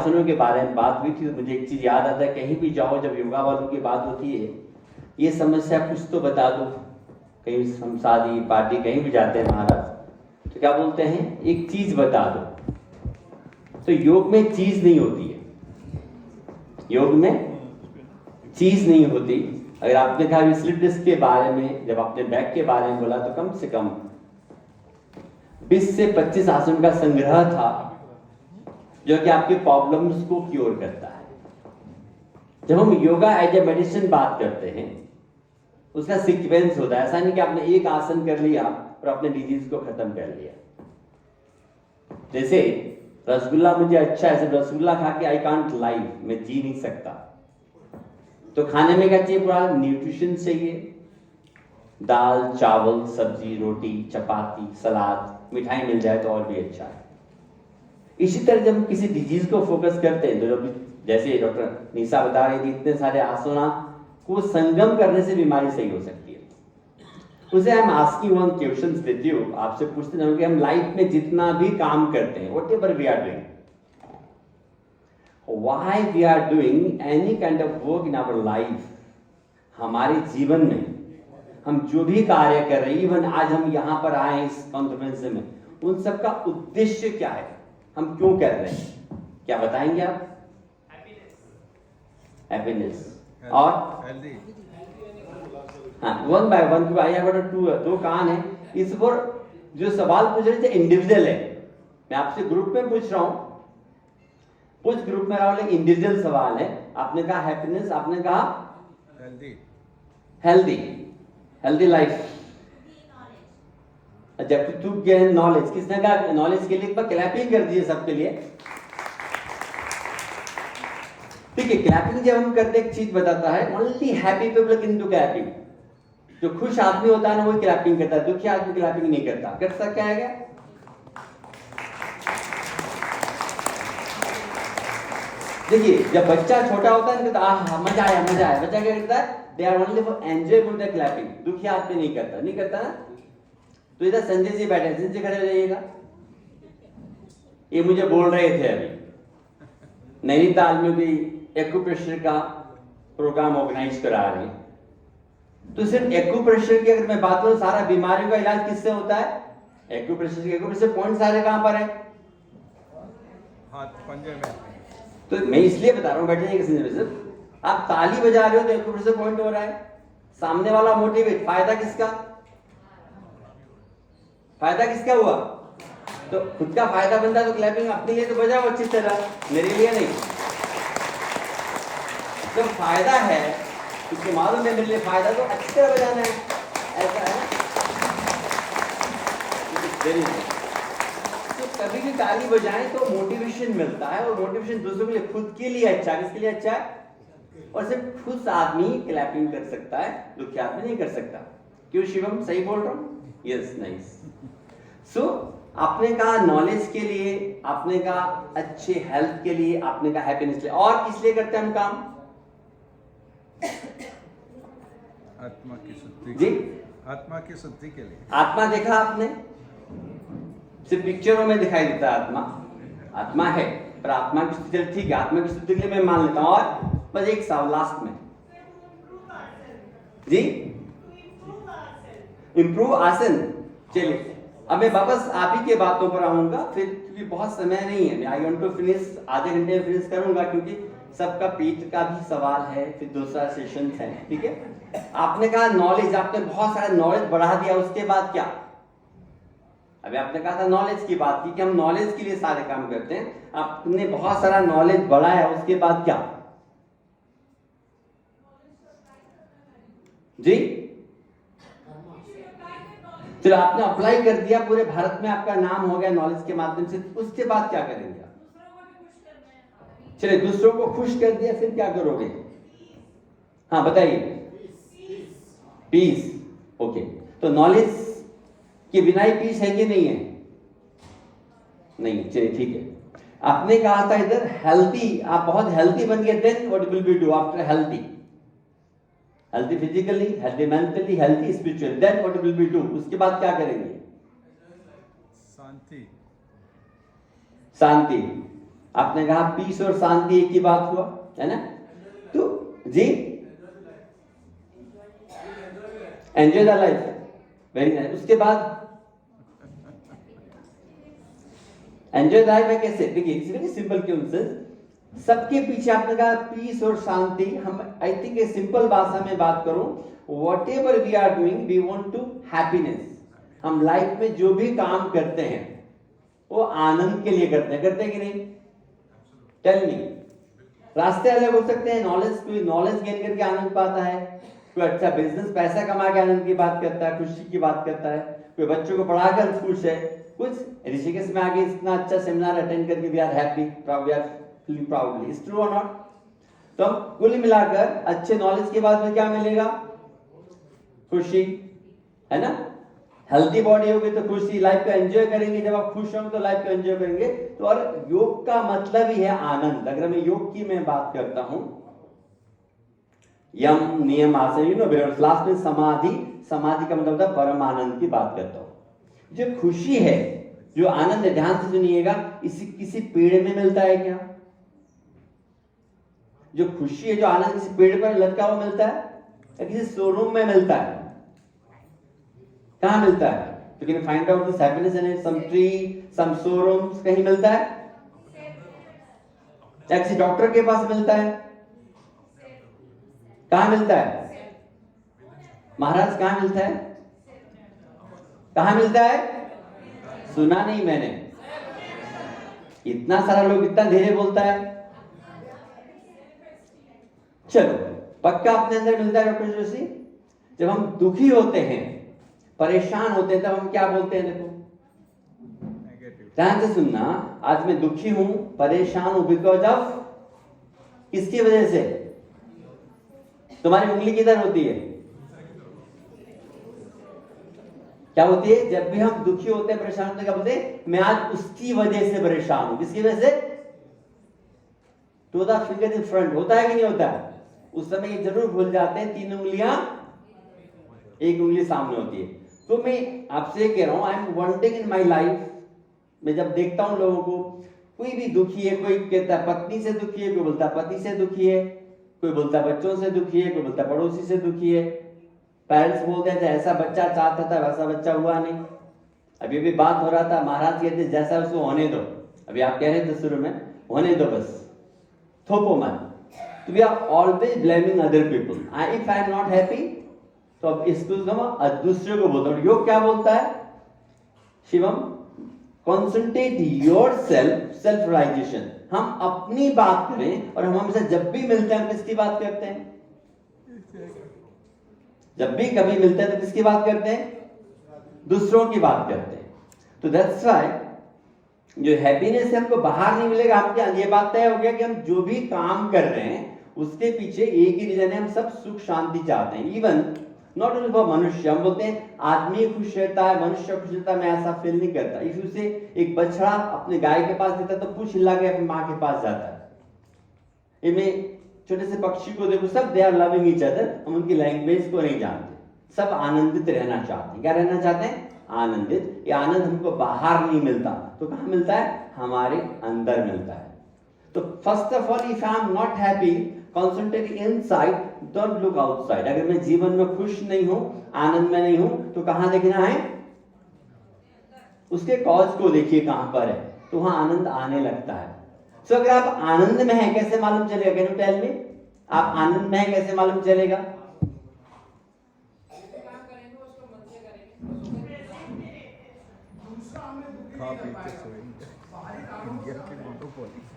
आसनों के बारे में बात हुई थी तो मुझे एक चीज याद आता है, कहीं भी जाओ जब योगा वालों की बात होती है, ये समस्या कुछ तो बता दो। कहीं हम शादी पार्टी कहीं भी जाते हैं महाराज, तो क्या बोलते हैं, एक चीज बता दो। तो योग में चीज नहीं होती है, योग में चीज नहीं होती। अगर आपने कहा स्लिप डिस्क के बारे में, जब आपने बैक के बारे में बोला, तो कम से कम 20 से 25 आसन का संग्रह था जो कि आपके प्रॉब्लम्स को क्योर करता है। जब हम योगा एज ए मेडिसिन बात करते हैं, उसका सीक्वेंस होता है। ऐसा नहीं कि आपने एक आसन कर लिया और अपने डिजीज को खत्म कर लिया। जैसे रसगुल्ला मुझे अच्छा है, रसगुल्ला खा के आई कांट लाइव, मैं जी नहीं सकता। तो खाने में क्या चाहिए, पूरा न्यूट्रिशन चाहिए, दाल चावल सब्जी रोटी चपाती सलाद मिठाई मिल जाए तो और भी अच्छा है। इसी तरह जब हम किसी डिजीज को फोकस करते हैं, तो जैसे डॉक्टर निशा बता रही थी, इतने सारे आसना को संगम करने से बीमारी सही हो सकती है। उसे हम आस्किंग वन क्वेश्चंस देती हूँ, आपसे पूछते जाऊँ कि हम लाइफ में जितना भी काम करते हैं, whatever we are doing, why we are doing any kind of work in our life, हमारे जीवन में हम जो भी कार्य कर रहे हैं, इवन आज हम यहां पर आए इस कॉन्फ्रेंस में, उन सब का उद्देश्य क्या है, हम क्यों कर रहे हैं, क्या बताएंगे आप? हैप्पीनेस और हाँ, one by one I have दो कान है। इस पर जो सवाल पूछ रहे थे इंडिविजुअल है, मैं आपसे ग्रुप में पूछ रहा हूं, कुछ ग्रुप में रहा, इंडिविजुअल सवाल है। आपने कहा हैप्पीनेस, आपने कहा हेल्दी हेल्दी लाइफ। अच्छा, टू गेन नॉलेज, किसने कहा नॉलेज के लिए? क्लैपिंग कर दीजिए सबके लिए। ठीक है, क्लैपिंग जब हम करते एक चीज बताता है, only happy people can do clapping. जो खुश आदमी होता है ना, वो क्लैपिंग करता है, दुखी आदमी क्लैपिंग नहीं करता। कर सकता है क्या? देखिए, जब बच्चा छोटा होता है तो मजा आया मजा आया, बच्चा क्या करता है? They are only for enjoyable the clapping. दुखी आदमी नहीं करता, नहीं करता ना। तो इधर संजय जी बैठे, संजय जी खड़े हो जाइएगा। ये मुझे बोल रहे थे अभी, नैनीताल में भी एक्यूप्रेशर का प्रोग्राम ऑर्गेनाइज करा रहे हैं। तो सिर्फ एक्यूप्रेशर की अगर मैं बात करूं, सारा बीमारियों का इलाज किससे होता है? एक्यूप्रेशर। एक्यूप्रेशर पॉइंट सारे कहां पर है? हाथ पंजे में। तो मैं इसलिए बता रहा हूं, बैठे किसी, आप ताली बजा रहे हो तो एक्यूप्रेशर पॉइंट हो रहा है। सामने वाला मोटिवेट, फायदा किसका? फायदा किसका हुआ? तो खुद का फायदा बनता है तो क्लैपिंग अपने लिए तो बजाओ अच्छी तरह, मेरे लिए नहीं। जब फायदा है, क्योंकि मालूम है मेरे लिए फायदा, तो अच्छी तरह बजाना है, ऐसा है। तो कभी भी ताली बजाएं तो मोटिवेशन मिलता है, और मोटिवेशन दूसरों के लिए, खुद के लिए अच्छा है। किसके लिए अच्छा है? और सिर्फ खुश आदमी क्लैपिंग कर सकता है, दुखी आदमी नहीं कर सकता। क्यों शिवम, सही बोल रहा हूं? Yes, nice. सो आपने कहा नॉलेज के लिए, आपने कहा अच्छे हेल्थ के लिए, आपने कहा हैप्पीनेस के लिए, और किस लिए करते हैं हम काम? आत्मा की शुद्धि जी, आत्मा की शुद्धि के लिए। आत्मा देखा आपने, सिर्फ पिक्चरों में दिखाई देता है आत्मा। आत्मा है, पर आत्मा की शुद्धि, ठीक है, आत्मा की शुद्धि के लिए मैं मान लेता हूं। और बस एक सवाल लास्ट में जी, इंप्रूव आसन। चलिए, अब मैं वापस आप ही के बातों पर आऊंगा फिर, क्योंकि बहुत समय नहीं है। आई वांट टू फिनिश, आधे घंटे में फिनिश करूंगा, क्योंकि सबका पेट का भी सवाल है, फिर दूसरा सेशन है। ठीक है, आपने कहा नॉलेज, आपने बहुत सारा नॉलेज बढ़ा दिया, उसके बाद क्या? अभी आपने कहा था नॉलेज की बात की कि हम नॉलेज के लिए सारे काम करते हैं, आपने बहुत सारा नॉलेज बढ़ाया, उसके बाद क्या? जी, चलो आपने अप्लाई कर दिया, पूरे भारत में आपका नाम हो गया नॉलेज के माध्यम से, उसके बाद क्या करेंगे आप? चलिए, दूसरों को खुश कर दिया, फिर क्या करोगे? हाँ बताइए। पीस। ओके, तो नॉलेज के बिना ही पीस है कि नहीं है? नहीं, चलिए ठीक है। आपने कहा था इधर हेल्थी, आप बहुत हेल्थी बन गए, then what will be do after healthy? Healthy physically, healthy mentally, healthy spiritual, then what will be do? उसके बाद क्या करेंगे? शांति। शांति। आपने कहा पीस और शांति एक ही बात हुआ, है ना? तो जी, enjoy the life, very nice. उसके बाद एंजॉय द लाइफ है कैसे? देखिए इट्स वेरी सिंपल कॉन्सेप्ट। सबके पीछे आपने कहा पीस और शांति। हम आई थिंक ए सिंपल भाषा में बात करूं, whatever we are doing we want to happiness. हम लाइफ में जो भी काम करते हैं वो आनंद के लिए करते हैं कि नहीं? Tell me. रास्ते अलग हो सकते हैं, कोई नॉलेज गेन करके आनंद पाता है, कोई अच्छा बिजनेस पैसा कमा के आनंद की बात करता है, खुशी की बात करता है, कोई बच्चों को पढ़ाकर खुश है, कुछ ऋषिकेश में आगे इतना अच्छा सेमिनार अटेंड करके we are happy, we are feeling proudly. Is true और नॉट? तो कुल मिलाकर अच्छे नॉलेज के बाद में क्या मिलेगा? खुशी, है ना? हेल्दी बॉडी होगी तो खुशी, लाइफ को एंजॉय करेंगे। जब आप खुश होंगे तो लाइफ को एंजॉय करेंगे। तो और योग का मतलब ही है आनंद। अगर मैं योग की मैं बात करता हूं, यम नियम आसन, यू नो, लास्ट में समाधि का मतलब है परम आनंद की बात करता हूं। जो खुशी है, जो आनंद है, ध्यान से सुनिएगा, इसी किसी पेड़ में मिलता है क्या? जो खुशी है, जो आनंद किसी पेड़ पर लटका हुआ मिलता है या किसी शोरूम में मिलता है? कहां मिलता है? You can find out this happiness in some tree, some showrooms, कहीं मिलता है? या किसी डॉक्टर के पास मिलता है? कहां मिलता है? महाराज कहां मिलता है? कहां मिलता है? सुना नहीं मैंने। इतना सारा लोग इतना धीरे बोलता है। चलो, पक्का अपने अंदर मिलता है डॉक्टर जोशी। जब हम दुखी होते हैं, परेशान होते हैं, तब हम क्या बोलते हैं? देखो ध्यान से सुनना। आज मैं दुखी हूं, परेशान हूं, बिकॉज ऑफ किसकी वजह से? तुम्हारी उंगली किधर होती है? क्या होती है? जब भी हम दुखी होते हैं, परेशान होते हैं, क्या बोलते हैं? मैं आज उसकी वजह से परेशान हूं। किसकी वजह से? To the finger in front. होता है कि नहीं होता? उस समय ये जरूर भूल जाते हैं, 3 उंगलियां, 1 उंगली सामने होती है। तो मैं आपसे कह रहा हूं, I am wondering in my life. मैं जब देखता हूं लोगों को, कोई भी दुखी है, कोई कहता है पत्नी से दुखी है, कोई बोलता है पति से दुखी है, कोई बोलता है बच्चों से दुखी है, कोई बोलता है पड़ोसी से दुखी है। पेरेंट्स बोलते हैं ऐसा बच्चा चाहता था, वैसा बच्चा हुआ नहीं। अभी भी बात हो रहा था, महाराज कहते जैसा उसको होने दो। अभी आप कह रहे थे शुरू में, होने दो बस, थोपो मत। तो we are always blaming other people. If I am not happy तो अब इसको दूसरे को बोलता हूं। योग क्या बोलता है? Shivam, concentrate your self realization. हम अपनी बात करें, और हम हमेशा जब भी मिलते हैं किसकी बात करते हैं? जब भी कभी मिलते हैं तो किसकी बात करते हैं? दूसरों की बात करते हैं। तो दैट्स व्हाई जो हैप्पीनेस है हमको बाहर नहीं मिलेगा। हम क्या, ये बात तय हो गया कि हम जो भी काम कर रहे हैं उसके पीछे एक ही रीजन है, हम सब सुख शांति चाहते हैं। इवन नॉट ओनली फॉर मनुष्य, हम बोलते हैं आदमी खुश रहता है, मनुष्य खुश रहता है, मैं ऐसा फील नहीं करता। इफ यू से एक बछड़ा अपने गाय के पास देता है तो पूछ हिला के अपनी माँ के पास जाता है। इनमें छोटे से पक्षी को देखो, सब they are loving each other. हम उनकी लैंग्वेज को नहीं जानते, सब आनंदित रहना चाहते हैं। क्या रहना चाहते हैं? आनंदित। ये आनंद हमको बाहर नहीं मिलता, तो कहां मिलता है? हमारे अंदर मिलता है। तो first of all, if I am not happy, concentrate inside, don't look outside. अगर मैं जीवन में खुश नहीं हूं, आनंद में नहीं हूं, तो कहां देखना है? उसके कॉज को देखिए कहां पर है, तो वहां आनंद आने लगता है। सो अगर आप आनंद में हैं, कैसे मालूम चलेगा? Can you tell me? आप आनंद में हैं कैसे मालूम चलेगा? खा पी के सोएंगे, इंडिया की मोनोपोली।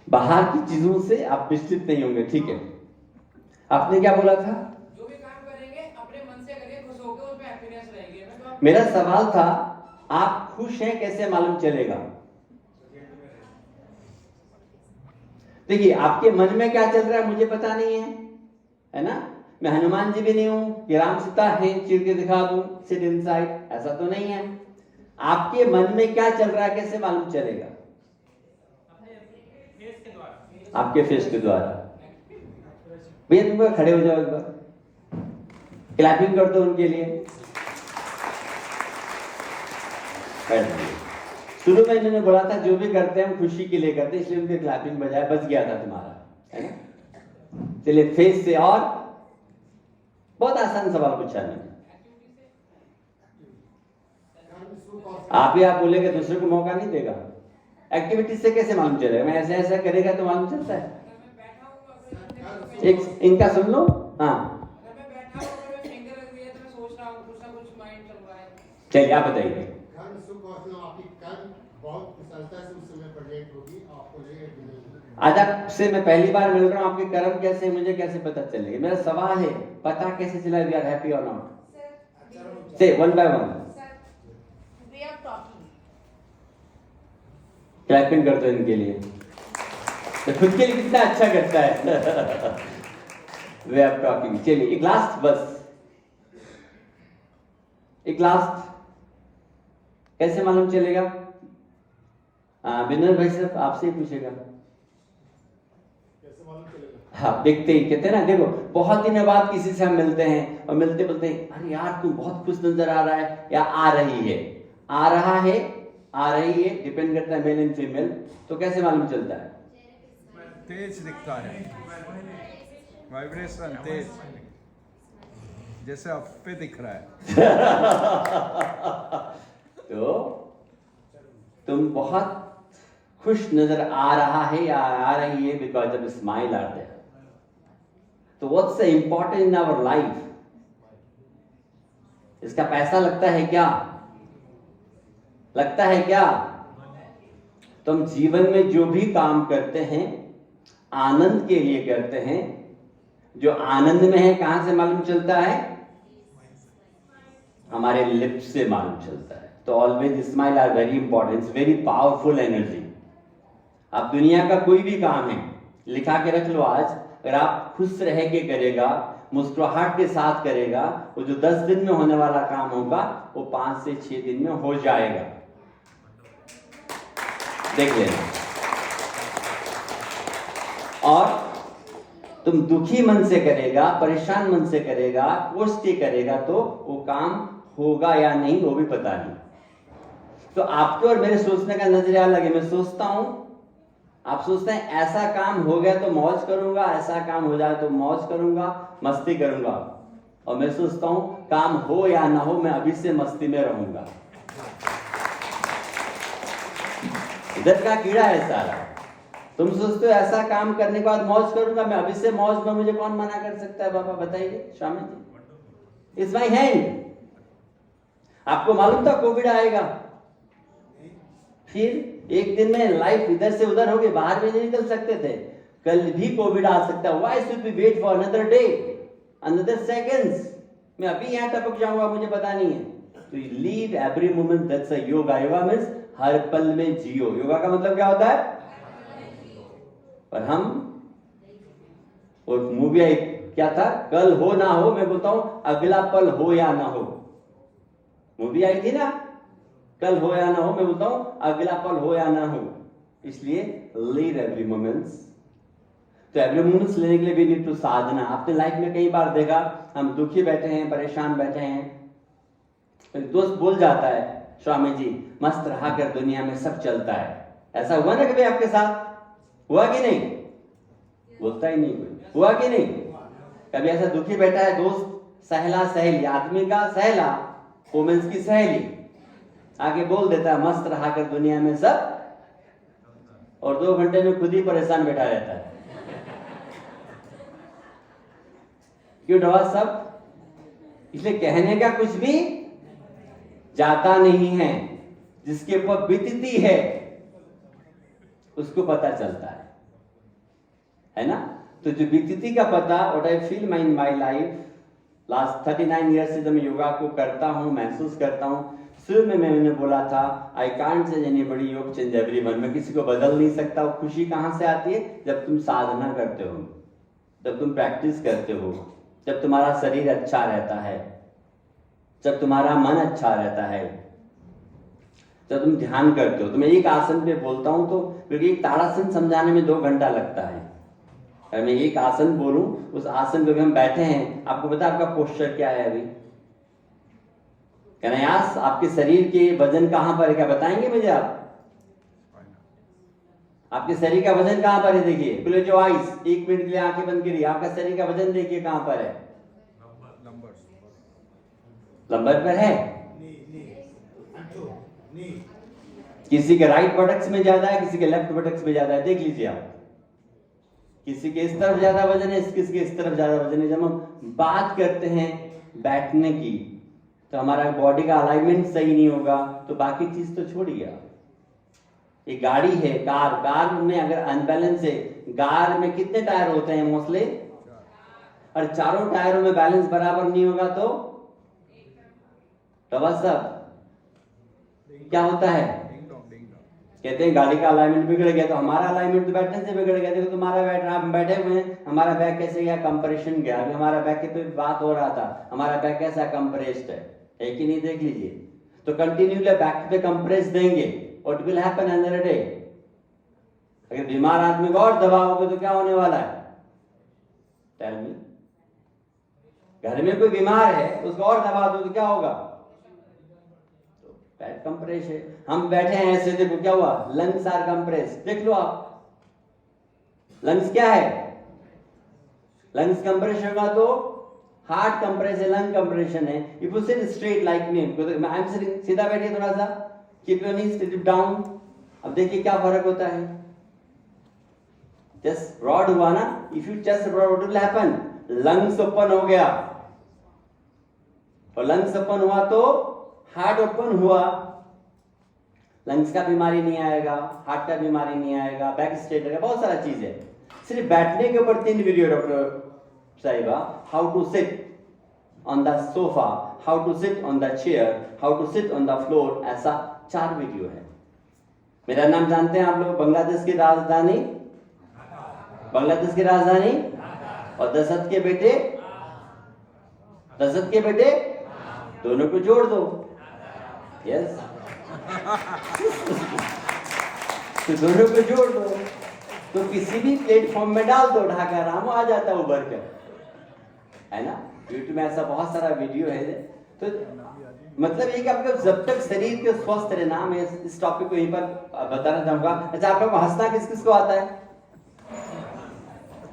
बाहर की चीजों से आप विचलित नहीं होंगे, ठीक है? आपने क्या बोला था? जो भी काम करेंगे अपने मन से करिए, खुश होकर उसमें हैप्पीनेस रहेगी। मेरा सवाल था, आप खुश हैं कैसे मालूम चलेगा? देखिए, आपके मन में क्या चल रहा है मुझे पता नहीं है ना? मैं हनुमान जी भी नहीं हूं कि राम सीता है चीर के दिखा दूं, सिट इनसाइड, ऐसा तो नहीं है। आपके मन में क्या चल रहा है कैसे मालूम चलेगा? आपके फेस के द्वारा। भैया तुम खड़े हो जाओ, एक बार क्लैपिंग कर दो उनके लिए। शुरू में इन्होंने बोला था जो भी करते हैं हम खुशी के लिए करते हैं, इसलिए उनके क्लैपिंग बजाय बच गया था तुम्हारा, है ना। चलिए फेस से, और बहुत आसान सवाल पूछा मैंने, आप ही आप बोलेंगे, दूसरे को मौका नहीं देगा। एक्टिविटी से कैसे मालूम चलेगा? मैं ऐसा ऐसा करेगा तो मालूम चलता है। एक इनका सुन लो। हाँ चलिए आप बताइए। आज आपसे मैं पहली बार मिल रहा हूँ, आपके कर्म कैसे, मुझे कैसे पता चलेगा? मेरा सवाल है, पता कैसे चला वी आर हैप्पी और नॉट? से वन बाय वन क्लैपिंग कर दो इनके लिए, तो खुद के लिए कितना अच्छा करता है। वे आर टॉकिंग। चलिए एक लास्ट, बस एक लास्ट, कैसे मालूम चलेगा? विनर भाई साहब आपसे ही पूछेगा। हाँ देखते ही कहते हैं ना, देखो बहुत दिनों बाद किसी से हम मिलते हैं और मिलते बोलते हैं अरे यार तू बहुत खुश नजर आ रहा है, या आ रही है, आ रहा है, आ रही है, डिपेंड करता है मेल एंड फीमेल। तो कैसे मालूम चलता है? तेज दिखता है, वाइब्रेशन तेज, जैसे आप पे दिख रहा है। तो तुम बहुत खुश नजर आ रहा है या आ रही है, because of smile are there. तो what's the important in our life? इसका पैसा लगता है क्या? लगता है क्या? तो हम जीवन में जो भी काम करते हैं आनंद के लिए करते हैं। जो आनंद में है कहां से मालूम चलता है? हमारे लिप्स से मालूम चलता है। तो always smile are very important, very powerful energy. आप दुनिया का कोई भी काम है लिखा के रख लो आज, अगर आप खुश रह के करेगा, मुस्कुराहट के साथ करेगा, वो जो 10 दिन में होने वाला काम होगा वो 5 से 6 दिन में हो जाएगा। देख लेना। और तुम दुखी मन से करेगा, परेशान मन से करेगा, कोस के करेगा, तो वो काम होगा या नहीं वो भी पता नहीं। तो आपके और मेरे सोचने का नजरिया अलग है। मैं सोचता हूं, आप सोचते हैं ऐसा काम हो गया तो मौज करूंगा, ऐसा काम हो जाए तो मौज करूंगा, मस्ती करूंगा। और मैं सोचता हूं काम हो या ना हो मैं अभी से मस्ती में रहूंगा। इधर का कीड़ा है सारा। तुम सोचते हो ऐसा काम करने के बाद मौज करूंगा, मैं अभी से मौज में, मुझे कौन मना कर सकता है? बाबा बताइए, Swami ji, it's my hand. आपको मालूम था कोविड आएगा? फिर एक दिन में लाइफ इधर से उधर हो गई, बाहर भी नहीं निकल सकते थे। कल भी कोविड आ सकता है। Why should we wait for another day, another seconds? मैं अभी यहां टपक जाऊंगा, मुझे पता नहीं है। तो live every moment, that's a yoga. Yoga means हर पल में जियो। योगा का मतलब क्या होता है? पर हम, और मूवी आई क्या था, कल हो ना हो, मैं बोलता हूं अगला पल हो या ना हो। मूवी आई थी ना, कल हो या ना हो, मैं बोलता हूं अगला पल हो या ना हो। इसलिए लीव एवरी मोमेंट्स। तो एवरी मोमेंट्स लेने के लिए भी नीड टू साधना। आपने लाइफ में कई बार देखा, हम दुखी बैठे हैं, परेशान बैठे हैं, एक दोस्त बोल जाता है स्वामी जी मस्त रहा कर, दुनिया में सब चलता है। ऐसा हुआ ना कभी आपके साथ? हुआ कि नहीं? बोलता ही नहीं कोई। हुआ कि नहीं? कभी ऐसा दुखी बैठा है दोस्त, सहेला सहेली, आदमी का सहेला, वुमेन्स की सहेली, आगे बोल देता है मस्त रहा कर दुनिया में सब, और 2 घंटे में खुद ही परेशान बैठा रहता है। क्यों नवाज साहब? इसलिए कहने का कुछ भी जाता नहीं है, जिसके ऊपर बीतती है उसको पता चलता है ना। तो जो बीतती का पता, what I feel in my life, last 39 years से जब मैं योगा को करता हूं, महसूस करता हूं। शुरू में मैंने बोला था आई कांट चेंज एनीबॉडी, योग चेंज एवरीवन। मैं किसी को बदल नहीं सकता। वो खुशी कहां से आती है? जब तुम साधना करते हो, जब तुम प्रैक्टिस करते हो, जब तुम्हारा शरीर अच्छा रहता है, जब तुम्हारा मन अच्छा रहता है, जब तुम ध्यान करते हो। तो मैं एक आसन पे बोलता हूं तो, क्योंकि एक ताड़ासन समझाने में 2 घंटा लगता है। अगर मैं एक आसन बोलूं, उस आसन पे भी हम बैठे हैं, आपको पता है आपका पोस्चर क्या है? अभी कन्यास आपके शरीर के वजन कहां पर है, क्या बताएंगे मुझे आप? आपके शरीर का वजन कहां पर है? देखिए, क्लोज योर आईज, 1 मिनट के लिए आंखें बंद करिए। आपका शरीर का वजन देखिए कहां पर है? लंबर पर है। किसी के राइट बटक्स में ज्यादा है, किसी के लेफ्ट बटक्स में ज्यादा है, देख लीजिए आप। किसी के इस तरफ ज्यादा वजन है, किसी के इस तरफ ज्यादा वजन है। जब हम बात करते हैं बैठने की, तो हमारा बॉडी का अलाइनमेंट सही नहीं होगा, तो बाकी चीज तो छोड़िए आप। एक गाड़ी है, कार में अगर अनबैलेंस है, कार में कितने टायर होते हैं मोस्टली? और चारों टायरों में बैलेंस बराबर नहीं होगा तो सब क्या होता है? कहते हैं गाड़ी का अलाइनमेंट बिगड़ गया, तो हमारा अलाइनमेंट तो बैठने से बिगड़ गया। देखो तुम्हारा हम बैठे हुए हैं, हमारा बैक कैसे गया? कंप्रेशन गया। अभी हमारा बैक के पे बात हो रहा था, हमारा बैक कैसा कंप्रेस्ड है कि नहीं? देख लीजिए। तो कंटिन्यूली बैक पे कंप्रेस देंगे, व्हाट विल हैपन अंदर डे? अगर बीमार आदमी को और दबाओगे तो क्या होने वाला है? Tell me. घर में कोई बीमार है, उसको और दबा दो तो क्या होगा? बैक कंप्रेस है। हम बैठे हैं ऐसे, देखो क्या हुआ? Lungs are compress. देख लो आप, लंग्स क्या है? लंग्स कंप्रेस होगा तो हार्ट कंप्रेस है, लंग कंप्रेशन है। If you sit straight like me, I am sitting, सीधा बैठिए थोड़ा सा, keep your knees tip down. अब देखिए क्या फर्क होता है। चेस्ट ब्रॉड हुआ ना, if you chest broad what will happen? Lungs open हो गया, और लंग्स ओपन हुआ तो हार्ट ओपन हुआ। लंग्स का बीमारी नहीं आएगा, हार्ट का बीमारी नहीं आएगा, बैक स्ट्रेट रहेगा, बहुत सारा चीज है। सिर्फ बैठने के ऊपर 3 वीडियो डॉक्टर साहिबा, how to sit on the sofa, how to sit on the chair, how to sit on the floor, ऐसा 4 वीडियो है। मेरा नाम जानते हैं आप लोग? बांग्लादेश की राजधानी, बांग्लादेश की राजधानी, और दशरथ के बेटे, दशरथ के बेटे, दोनों को जोड़ दो। यस तो दोनों को जोड़ दो, तो किसी भी प्लेटफॉर्म में डाल दो, ढाका रामो आ जाता है उभर कर, है ना? यूट्यूब में ऐसा बहुत सारा वीडियो है। तो मतलब ये कि आपका जब तक शरीर के स्वस्थ रहना, मैं इस टॉपिक को यहीं पर बताना चाहूंगा। अच्छा, आप लोग को हंसना किस किस को आता है?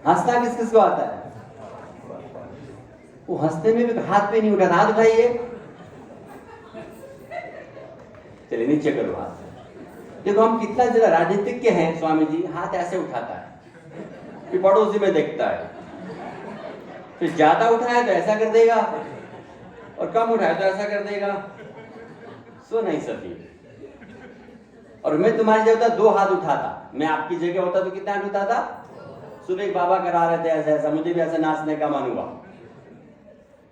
हंसना किस किस को आता है? वो हंसते में भी हाथ पे नहीं उठाना, हाथ उठाइए। चलिए नीचे करो हाथ। देखो हम कितना ज्यादा राजनीतिज्ञ हैं। स्वामी जी हाथ ऐसे उठाता है, फिर पड़ोसी में देखता है, फिर ज्यादा उठाया तो ऐसा कर देगा, और कम उठाया तो ऐसा कर देगा। सो नहीं सकी। और मैं तुम्हारी जगह होता 2 हाथ उठाता, मैं आपकी जगह होता तो कितना हाथ उठाता? सुबह एक बाबा करा रहे थे ऐसा ऐसा, मुझे भी ऐसा नाचने का मन हुआ।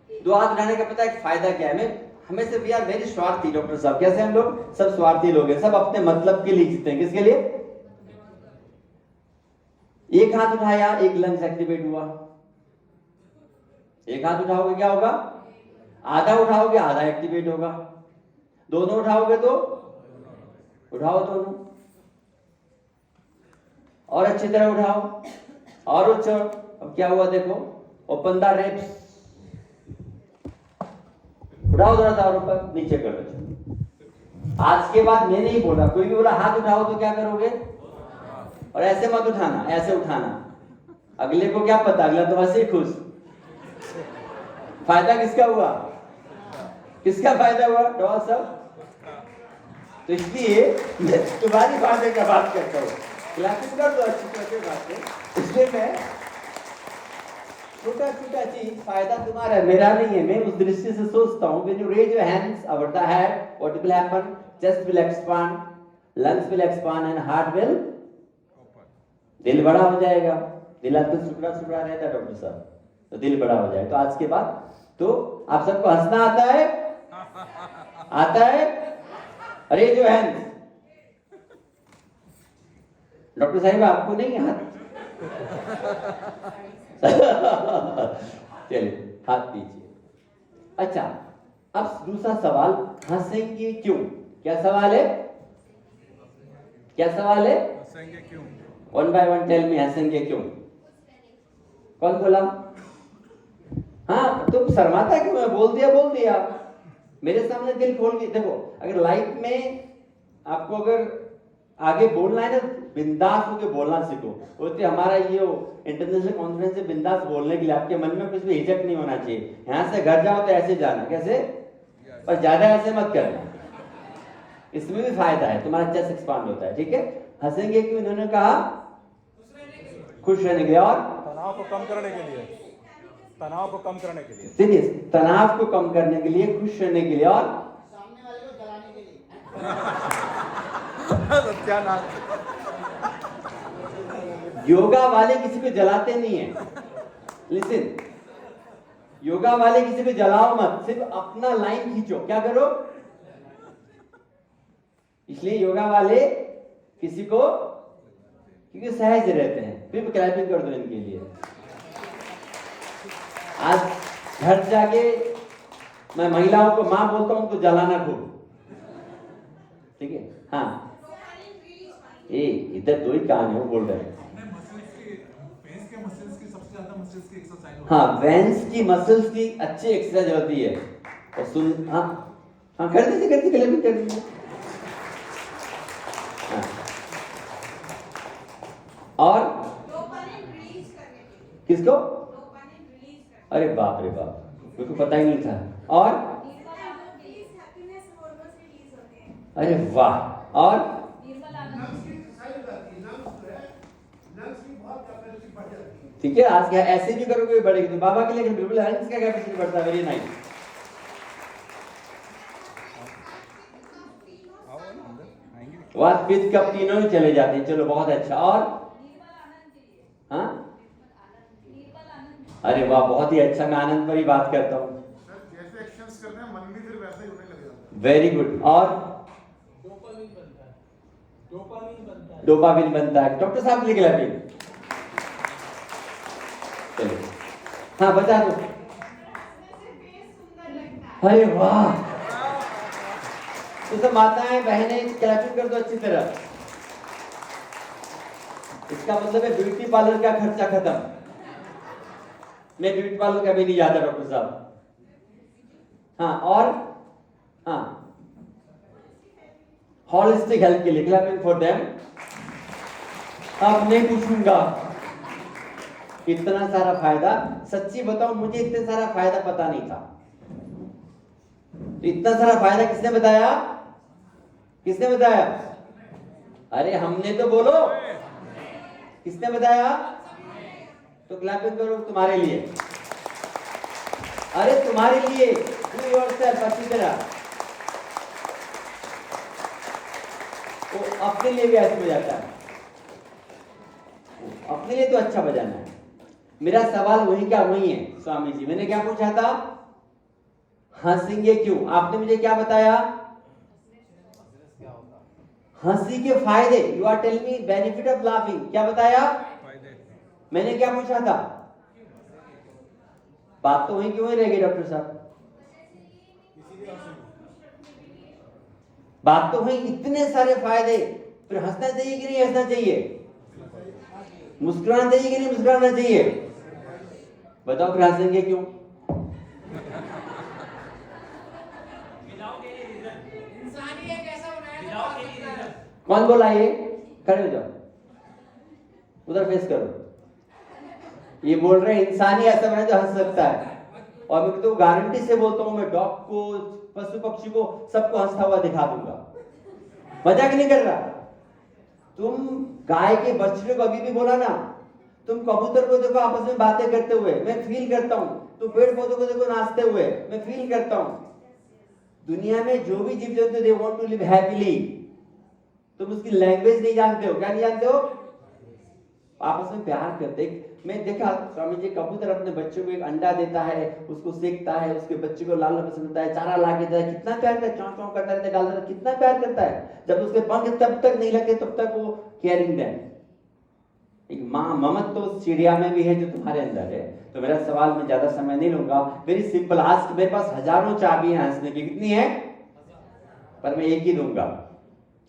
2 हाथ उठाने का पता है फायदा क्या है? मैं हमें से वी आर वेरी स्वार्थी डॉक्टर साहब। कैसे हम लोग सब स्वार्थी लोग हैं, सब अपने मतलब के लिए जीते हैं। किसके लिए? एक हाथ उठाया, एक लंग्स एक्टिवेट हुआ। एक हाथ उठाओगे क्या होगा? आधा उठाओगे, आधा एक्टिवेट होगा। दोनों उठाओगे तो उठाओ दोनों, और अच्छी तरह उठाओ, और उच्च। अब क्या हुआ देखो, ओपन द रेप्स, उठाओ थोड़ा सा और ऊपर, नीचे करो। आज के बाद मैं नहीं बोला, कोई भी बोला हाथ उठाओ तो क्या करोगे? और ऐसे मत उठाना, ऐसे उठाना। अगले को क्या पता, अगला तो वैसे ही खुश। फायदा किसका हुआ? किसका फायदा हुआ? डॉक्टर साहब। तो इसलिए मैं तुम्हारी फायदे का बात करता हूँ। क्लासेस कर दो अच्छी अच्छी बातें, इसलिए मैं छोटा छोटा चीज फायदा तुम्हारा है, मेरा नहीं है। मैं उस दृष्टि से सोचता हूँ। When you raise your hands over the head, what will happen? Chest will expand, lungs will expand and heart will open. दिल बड़ा हो जाएगा। दिल आपका सुकड़ा सुकड़ा रहता है डॉक्टर साहब, तो दिल बड़ा हो जाएगा। तो आज के बाद तो आप सबको हंसना आता है? आता है? अरे जो है डॉक्टर साहिब आपको नहीं हाथ चलिए हाथ दीजिए। अच्छा, अब दूसरा सवाल, हंसेंगे क्यों? क्या सवाल है? क्या सवाल है? हंसेंगे क्यों? 1 by 1 टेल मी, हंसेंगे क्यों? कौन बोला? हाँ, तुम शर्माता क्यों? मैं बोल दिया। मेरे सामने दिल खोल के देखो। अगर लाइफ में आपको अगर आगे बोलना है ना, बिंदास होकर बोलना सीखो। बोलते हमारा ये इंटरनेशनल कॉन्फ्रेंस है बिंदास बोलने के लिए, आपके मन में कुछ भी हिचक नहीं होना चाहिए। यहाँ से घर जाओ तो ऐसे जाना, कैसे, पर ज्यादा ऐसे मत करना, इसमें भी फायदा है, तुम्हारा चेस्ट एक्सपांड होता है। ठीक है, हंसेंगे क्यों, इन्होंने कहा खुश रहने के लिए, और तनाव को कम करने के लिए, तनाव को कम करने के लिए, सुनिए, तनाव को कम करने के लिए, खुश रहने के लिए, और सामने वाले को जलाने के लिए। सत्यानाश। योगा वाले किसी को जलाते नहीं है। लिसन, योगा वाले किसी को जलाओ मत, सिर्फ अपना लाइन खींचो। क्या करो, इसलिए योगा वाले किसी को, क्योंकि सहज रहते हैं। फिर क्लैपिंग कर दो इनके लिए। आज घर जाके मैं महिलाओं को मां बोलता हूं तो जलाना खूब, ठीक है। हाँ, ए इधर दो ही कान है, वो बोल रहे हैं। हाँ, वेंस की मसल्स की अच्छी एक्सरसाइज होती है। और सुन, हाँ हाँ, कर दीजिए क्लैपिंग कर दीजिए। हाँ। और किसको, अरे बाप रे बाप, मेरे को पता ही नहीं था। और अरे वाह, और ठीक है, आज क्या ऐसे भी करोगे बढ़ेगी, तो बाबा के लिए बिल्कुल लंग्स का कैपेसिटी बढ़ता है। Very nice. वात पित्त कफ तीनों ही चले जाते हैं। चलो बहुत अच्छा। और हाँ, अरे वाह, बहुत ही अच्छा। मैं आनंद पर ही बात करता हूँ। जैसे एक्शंस करते हैं मन भी फिर वैसे ही होने लग जाता है। Very good. और डोपामिन बनता है, डोपामिन बनता है। डॉक्टर साहब लिख लिया फिर, चलो हाँ बता दो। अरे वाह, तो सब माताएं बहनें क्लैपिंग कर दो अच्छी तरह। इसका मतलब है ब्यूटी पार्लर का खर्चा खत्म। मैं ब्यूटी पार्लर कभी नहीं जाता डॉक्टर साहब। हाँ, और हाँ, हॉलिस्टिक हेल्थ के लिए क्लैपिंग फॉर देम। अब नहीं पूछूंगा इतना सारा फायदा। सच्ची बताऊं, मुझे इतना सारा फायदा पता नहीं था। तो इतना सारा फायदा किसने बताया, किसने बताया? अरे हमने तो, बोलो किसने बताया? तो क्लैपिंग करो तुम्हारे लिए। अरे तुम्हारे लिए, डू योरसेल्फ अच्छी तरह। तो अपने लिए भी ऐसे हो जाता है, अपने लिए तो अच्छा बजाना है। मेरा सवाल वही क्या वही है स्वामी जी। मैंने क्या पूछा था, हंसेंगे क्यों? आपने मुझे क्या बताया, हंसी के फायदे। You are telling me benefit of laughing. क्या बताया? मैंने क्या पूछा था? बात तो वही क्यों ही रह गई डॉक्टर साहब? बात तो वही, इतने सारे फायदे। फिर हंसना चाहिए कि नहीं हंसना चाहिए? मुस्कुराना चाहिए कि नहीं मुस्कुराना चाहिए? बताओ फिर हंसेंगे क्यों? इंसान ही एक ऐसा बनाया है। कौन बोला ये? खड़े हो जाओ, उधर फेस करो। ये बोल रहे हैं इंसान ही ऐसा बना जो हंस सकता है। और मैं तो गारंटी से बोलता हूं, मैं डॉग को, पशु पक्षी को, सबको हंसता हुआ दिखा दूंगा। मजाक नहीं कर रहा। तुम गाय के बछड़े को अभी भी बोला ना, तुम कबूतर को देखो आपस में बातें करते हुए, मैं फील करता हूं। तुम पेड़ पौधों को देखो नाचते हुए, मैं फील करता हूं। दुनिया में जो भी जीव जंतु they want to live happily. तुम उसकी लैंग्वेज नहीं जानते हो। क्या नहीं जानते हो? आपस में प्यार करते। मैं देखा स्वामी जी, कबूतर अपने बच्चों को एक अंडा देता है, उसको सेकता है, उसके बच्चे को लालना पसंद होता है, चारा ला के देता है, कितना प्यार करता है, चौं चौं करता रहता है, डालता है, कितना प्यार करता है। जब उसके पंख तब तक नहीं लगते तब तक वो केयरिंग दें। एक माँ ममत तो उस चिड़िया में भी है जो तुम्हारे अंदर है। तो मेरा सवाल, मैं ज्यादा समय नहीं लूंगा, वेरी सिंपल। आज मेरे पास हजारों चाबी है हंसने की। कितनी है? पर मैं एक ही दूंगा।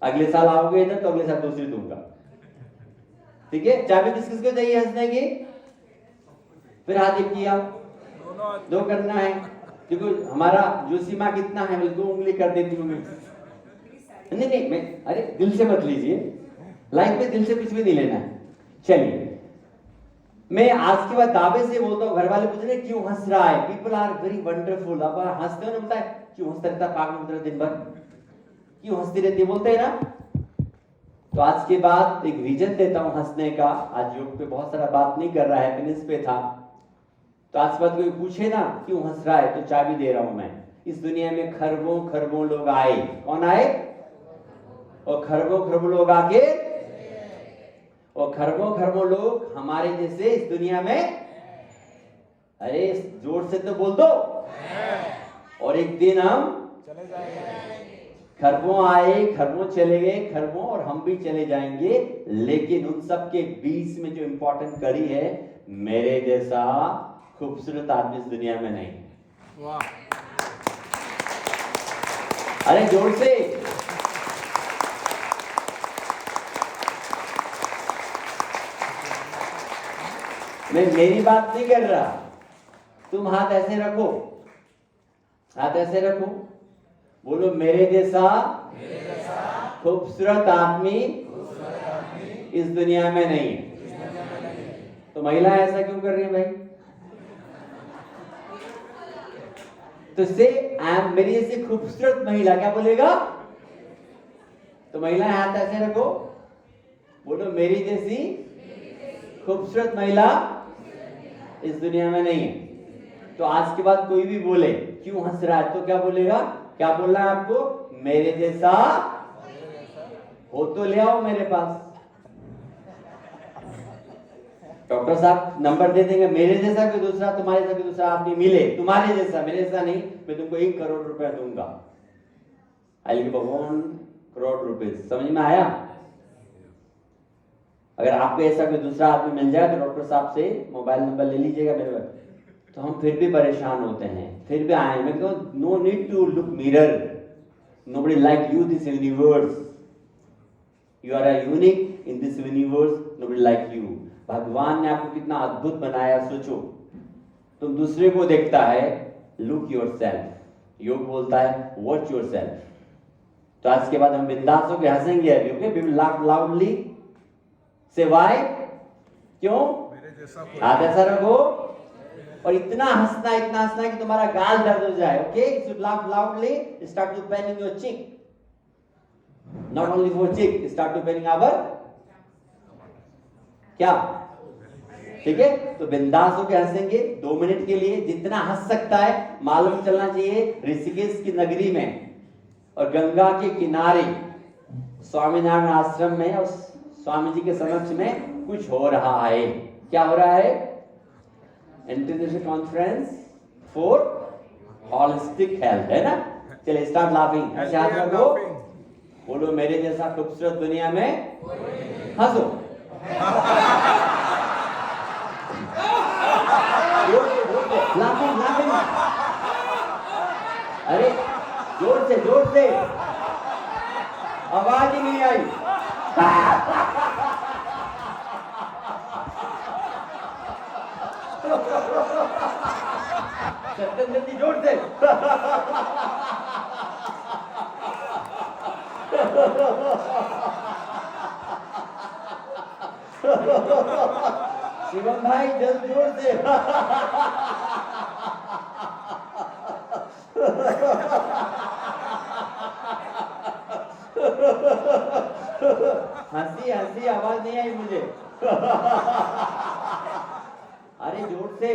अगले साल आओगे इधर तो अगले साल दूसरी दूंगा, ठीक है? चाबी किस किस को चाहिए हंसने की? फिर हाथ एक किया, दो करना है, क्योंकि हमारा जो सीमा कितना है, मैं 2 उंगली कर देती हूँ। नहीं नहीं, मैं, अरे दिल से मत लीजिए, लाइफ में दिल से कुछ भी नहीं लेना है। चलिए, मैं आज के बाद दावे से बोलता हूँ, घर वाले पूछ रहे क्यों हंस रहा है, पीपल आर वेरी वंडरफुल। अब हंसते हो ना, बोलता है क्यों हंसता रहता, पागल होता दिन भर, क्यों हंसती रहती है, बोलते हैं ना। तो आज के बाद एक रीजन देता हूं हंसने का। आज योग पे बहुत सारा बात नहीं कर रहा है, हैप्पीनेस पे था। तो आज के बाद कोई पूछे ना क्यों हंस रहा है, तो चाबी दे रहा हूं मैं। इस दुनिया में खरबों खरबों लोग आए, कौन आए, और खरबों खरबों लोग आके, और खरबों खरबों लोग हमारे जैसे इस दुनिया में, अरे जोर से तो बोल दो, और एक दिन हम चले जाएंगे। खरबों आए, खरबों चले गए, खरबों और हम भी चले जाएंगे, लेकिन उन सब के बीच में जो इंपॉर्टेंट कड़ी है, मेरे जैसा खूबसूरत आदमी इस दुनिया में नहीं। वाह, अरे जोर से, मैं मेरी बात नहीं कर रहा। तुम हाथ ऐसे रखो, हाथ ऐसे रखो, बोलो मेरे जैसा खूबसूरत आदमी इस दुनिया में नहीं है। तो महिला ऐसा क्यों कर रही है भाई? तो से मेरी जैसी खूबसूरत महिला, क्या बोलेगा? तो महिलाएं हाथ ऐसे रखो, बोलो मेरी जैसी खूबसूरत महिला इस दुनिया में नहीं है। तो आज के बाद कोई भी बोले क्यों हंस रहा है, तो क्या बोलेगा, क्या बोलना है आपको? मेरे जैसा हो तो ले आओ मेरे पास। डॉक्टर साहब नंबर दे देंगे, मेरे जैसा कोई दूसरा, तुम्हारे जैसा कोई दूसरा आदमी मिले, तुम्हारे जैसा, मेरे जैसा नहीं, मैं तुमको 1 करोड़ रुपया दूंगा। आई विल गिव 1 करोड़ रुपए। समझ में आया? अगर आपको ऐसा कोई दूसरा आदमी मिल जाए तो डॉक्टर साहब से मोबाइल नंबर ले लीजिएगा मेरे पास। तो हम फिर भी परेशान होते हैं, फिर भी आए, मैं कहूँ no need to look mirror, nobody like you this universe, you are a unique in this universe, nobody like you. भगवान ने आपको कितना अद्भुत बनाया, सोचो। तुम दूसरे को देखता है, लुक योरसेल्फ। योग बोलता है वॉच योरसेल्फ। तो आज के बाद हम बिंदास होकर हंसेंगे अभी, okay? We will laugh loudly, say why, क्यों? मेरे जैसा कोई हाथ ऐसा रखो और इतना हंसना कि तुम्हारा गाल दर्द हो जाए, okay? You should laugh loudly, start to paining your cheek, not only for cheek, start to paining our, क्या? ठीक है? तो बिंदास होकर हंसेंगे 2 मिनट के लिए, जितना हंस सकता है। मालूम चलना चाहिए ऋषिकेश की नगरी में और गंगा के किनारे स्वामीनारायण आश्रम में और स्वामी जी के समक्ष में कुछ हो रहा है। क्या हो रहा है? International conference for holistic health, है ना? चलिए स्टार्ट लाफिंग, ऐसे हाथ रखो, बोलो मेरे जैसा खूबसूरत दुनिया में, हंसो। लाफिंग लाफिंग, अरे जोर से, आवाज ही नहीं आई। जल्दी जोर से। शिवम भाई जल्द जोर से। हंसी आवाज नहीं आई मुझे। अरे जोर से,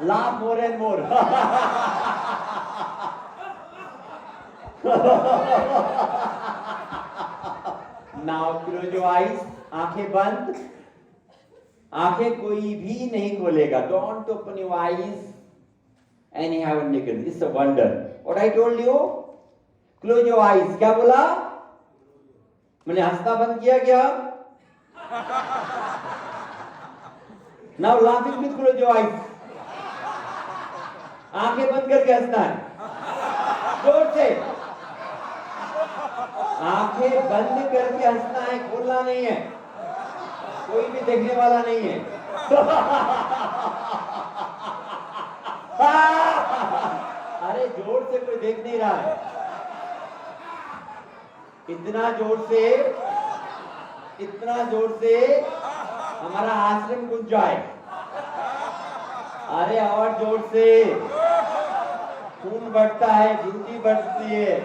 laugh more and more. Now close your eyes, आंखें बंद, आंखें कोई भी नहीं खोलेगा। Don't open your eyes and you have nickel, it's a wonder. What I told you, close your eyes. क्या बोला मैंने? हंसना बंद किया क्या? Now laughing with close your eyes. आंखें बंद करके हंसना है, जोर से। आंखें बंद करके हंसना है, खोलना नहीं है, कोई भी देखने वाला नहीं है। अरे जोर से, कोई देख नहीं रहा है। इतना जोर से हमारा आश्रम गूंज जाए। अरे और जोर से, खून बढ़ता है, ड्यूटी बढ़ती है,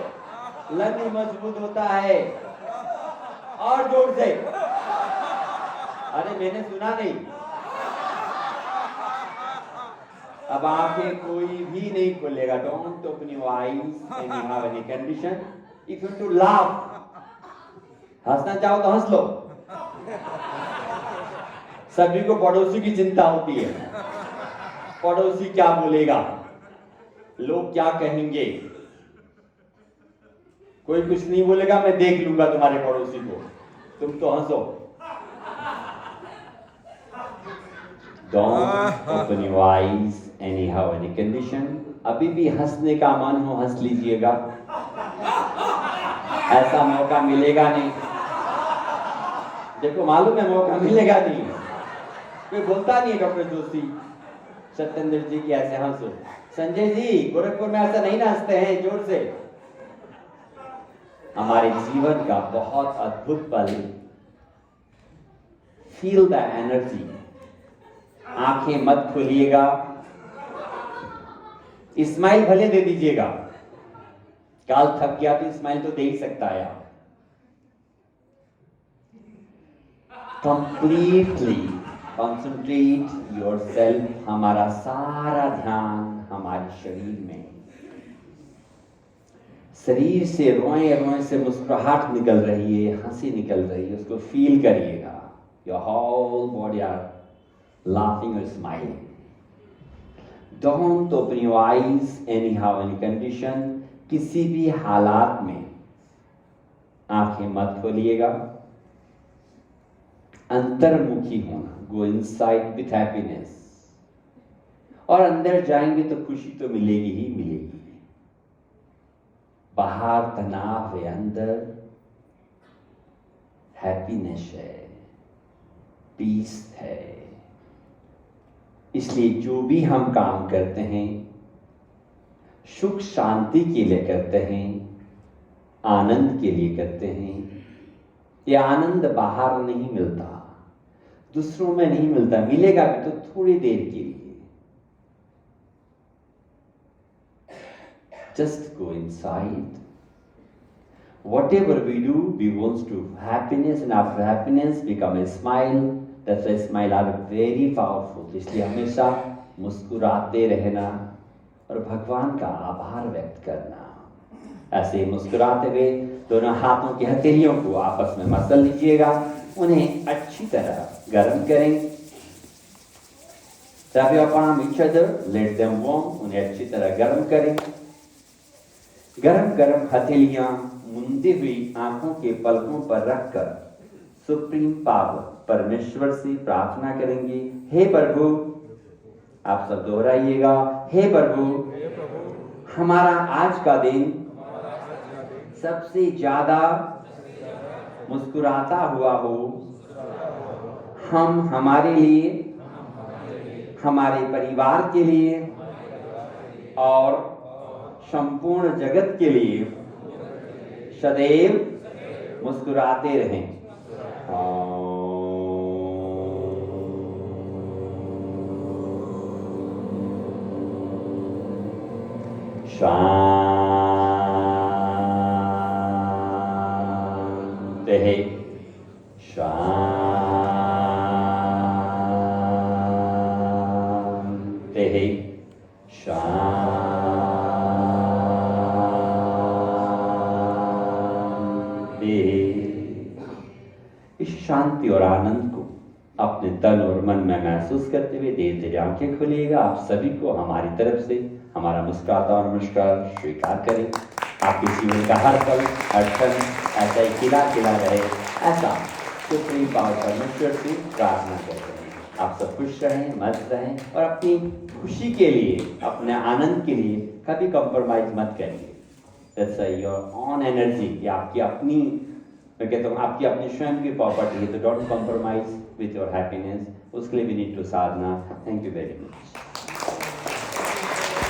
लंग मजबूत होता है। और जोर से। अरे मैंने सुना नहीं। अब आंखें कोई भी नहीं खोलेगा। Don't open your eyes and you have any condition. If you to laugh, हंसना चाहो तो हंस लो। सभी को पड़ोसी की चिंता होती है, पड़ोसी क्या बोलेगा, लोग क्या कहेंगे। कोई कुछ नहीं बोलेगा, मैं देख लूंगा तुम्हारे पड़ोसी को, तुम तो हंसो। Don't open your eyes anyhow any condition। अभी भी हंसने का मन हो हंस लीजिएगा, ऐसा मौका मिलेगा नहीं। देखो मालूम है मौका मिलेगा नहीं। कोई बोलता नहीं है डॉक्टर जोशी, सत्येंद्र जी की ऐसे हंसो। संजय जी गोरखपुर में ऐसा नहीं ना हंसते हैं जोर से। हमारे जीवन का बहुत अद्भुत पल। Feel the energy. आंखें मत खोलिएगा, स्माइल भले दे दीजिएगा। काल थक गया तो स्माइल तो दे ही सकता है आप। Completely concentrate yourself. हमारा सारा ध्यान हमारे शरीर में। शरीर से रोए रोए से मुस्कुराहट निकल रही है, हंसी निकल रही है, उसको फील करिएगा। Your whole body are laughing or smiling। Don't open your eyes anyhow any condition। किसी भी हालात में आंखें मत खोलिएगा। अंतर्मुखी होना, go inside with happiness। और अंदर जाएंगे तो खुशी तो मिलेगी ही मिलेगी। बाहर तनाव है, अंदर हैप्पीनेस है, पीस है। इसलिए जो भी हम काम करते हैं सुख शांति के लिए करते हैं, आनंद के लिए करते हैं। ये आनंद बाहर नहीं मिलता, दूसरों में नहीं मिलता, मिलेगा भी तो थोड़ी देर के लिए। Just go inside. Whatever we do, we want to happiness, and after happiness become a smile। That's why smile are very powerful। इसलिए हमेशा मुस्कुराते रहना और भगवान का आभार व्यक्त करना। ऐसे मुस्कुराते हुए दोनों हाथों की हथेलियों को आपस में मसल लीजिएगा, उन्हें अच्छी तरह गर्म करें। Rub your palm each other, let them warm। उन्हें अच्छी तरह गर्म करें। गरम गरम हथेलियां मुंदी हुई आंखों के पलकों पर रखकर सुप्रीम पावर परमेश्वर से प्रार्थना करेंगे। हे प्रभु, आप सब दोहराइएगा, हे प्रभु, हमारा आज का दिन सबसे ज्यादा मुस्कुराता हुआ हो। हम हमारे लिए, हमारे परिवार के लिए और संपूर्ण जगत के लिए सदैव मुस्कुराते रहें। शांति शांति शांति। इस शांति और आनंद को अपने तन और मन में महसूस करते हुए धीरे धीरे आंखें खोलिएगा। आप सभी को हमारी तरफ से हमारा मुस्कुराता और नमस्कार स्वीकार करें। आपके जीवन का हर पल हर क्षण ऐसा ही खिला खिला रहे, ऐसा सुप्रीम पावर परमेश्वर से प्रार्थना करते हैं। आप सब खुश रहें, मस्त रहें और अपनी खुशी के लिए, अपने आनंद के लिए कभी कॉम्प्रोमाइज मत करिए। That's your on energy. ये आपकी अपनी, मैं कहता हूँ आपकी अपनी स्वयं की प्रॉपर्टी है, तो don't compromise with your happiness. उसके लिए we need to sadhana. Thank you very much.